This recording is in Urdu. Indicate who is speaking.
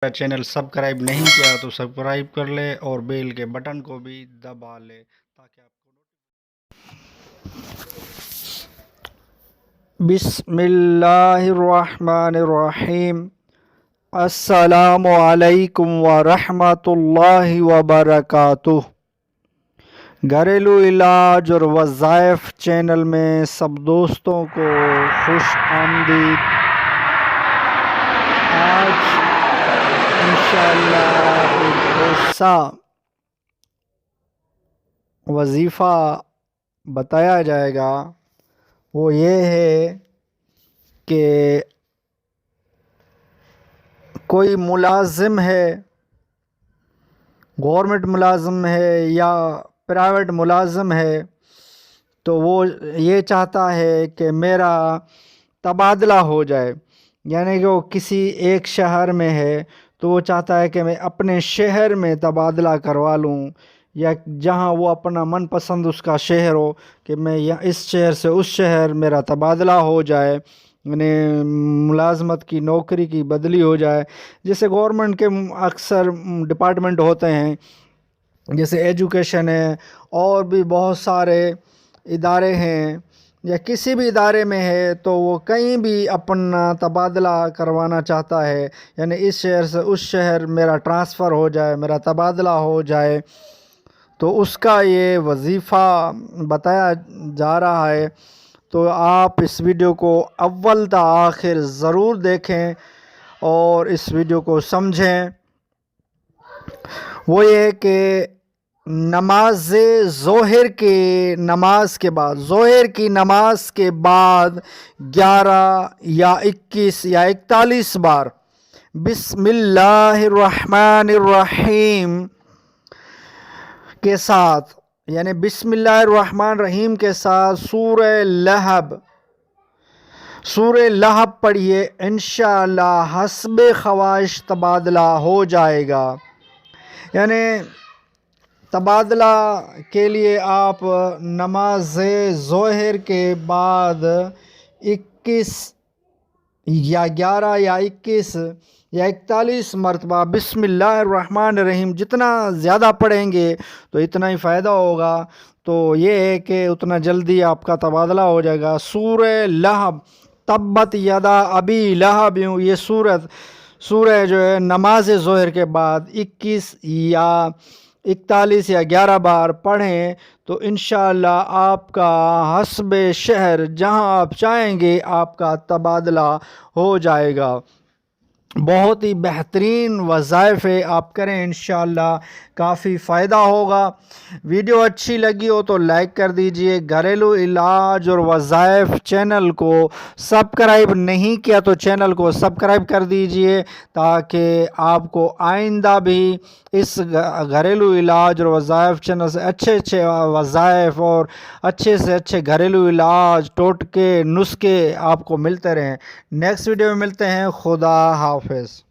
Speaker 1: میرا چینل سبسکرائب نہیں کیا تو سبسکرائب کر لے اور بیل کے بٹن کو بھی دبا لے تاکہ آپ کو بسم اللہ الرحمن الرحیم۔ السلام علیکم ورحمۃ اللہ وبرکاتہ۔ گھریلو علاج اور وظائف چینل میں سب دوستوں کو خوش آمدید۔ آج انشاءاللہ ایک ایسا وظیفہ بتایا جائے گا، وہ یہ ہے کہ کوئی ملازم ہے، گورنمنٹ ملازم ہے یا پرائیویٹ ملازم ہے، تو وہ یہ چاہتا ہے کہ میرا تبادلہ ہو جائے، یعنی کہ وہ کسی ایک شہر میں ہے تو وہ چاہتا ہے کہ میں اپنے شہر میں تبادلہ کروا لوں، یا جہاں وہ اپنا من پسند اس کا شہر ہو کہ میں اس شہر سے اس شہر میرا تبادلہ ہو جائے، یعنی ملازمت کی نوکری کی بدلی ہو جائے۔ جیسے گورنمنٹ کے اکثر ڈپارٹمنٹ ہوتے ہیں، جیسے ایجوکیشن ہے، اور بھی بہت سارے ادارے ہیں، یا کسی بھی ادارے میں ہے تو وہ کہیں بھی اپنا تبادلہ کروانا چاہتا ہے، یعنی اس شہر سے اس شہر میرا ٹرانسفر ہو جائے، میرا تبادلہ ہو جائے، تو اس کا یہ وظیفہ بتایا جا رہا ہے۔ تو آپ اس ویڈیو کو اول تا آخر ضرور دیکھیں اور اس ویڈیو کو سمجھیں۔ وہ یہ کہ نماز ظہر کی نماز کے بعد 11 یا 21 یا 41 بار بسم اللہ الرحمن الرحیم کے ساتھ، یعنی بسم اللہ الرحمن الرحیم کے ساتھ سورہ لہب پڑھیے، انشاءاللہ حسب خواہش تبادلہ ہو جائے گا۔ یعنی تبادلہ کے لیے آپ نماز ظہر کے بعد 21 یا 11 یا 21 یا 41 مرتبہ بسم اللہ الرحمن الرحیم جتنا زیادہ پڑھیں گے تو اتنا ہی فائدہ ہوگا۔ تو یہ ہے کہ اتنا جلدی آپ کا تبادلہ ہو جائے گا۔ سورہ لہب، تبت یدا ابی لہب، یہ سورہ جو ہے نماز ظہر کے بعد 21 یا 41 یا 11 بار پڑھیں تو انشاءاللہ آپ کا حسب شہر جہاں آپ چاہیں گے آپ کا تبادلہ ہو جائے گا۔ بہت ہی بہترین وظائف آپ کریں، انشاءاللہ کافی فائدہ ہوگا۔ ویڈیو اچھی لگی ہو تو لائک کر دیجئے۔ گھریلو علاج اور وظائف چینل کو سبسکرائب نہیں کیا تو چینل کو سبسکرائب کر دیجئے، تاکہ آپ کو آئندہ بھی اس گھریلو علاج اور وظائف چینل سے اچھے وظائف اور اچھے سے اچھے گھریلو علاج، ٹوٹکے، نسخے آپ کو ملتے رہیں۔ نیکسٹ ویڈیو میں ملتے ہیں۔ خدا حافظ۔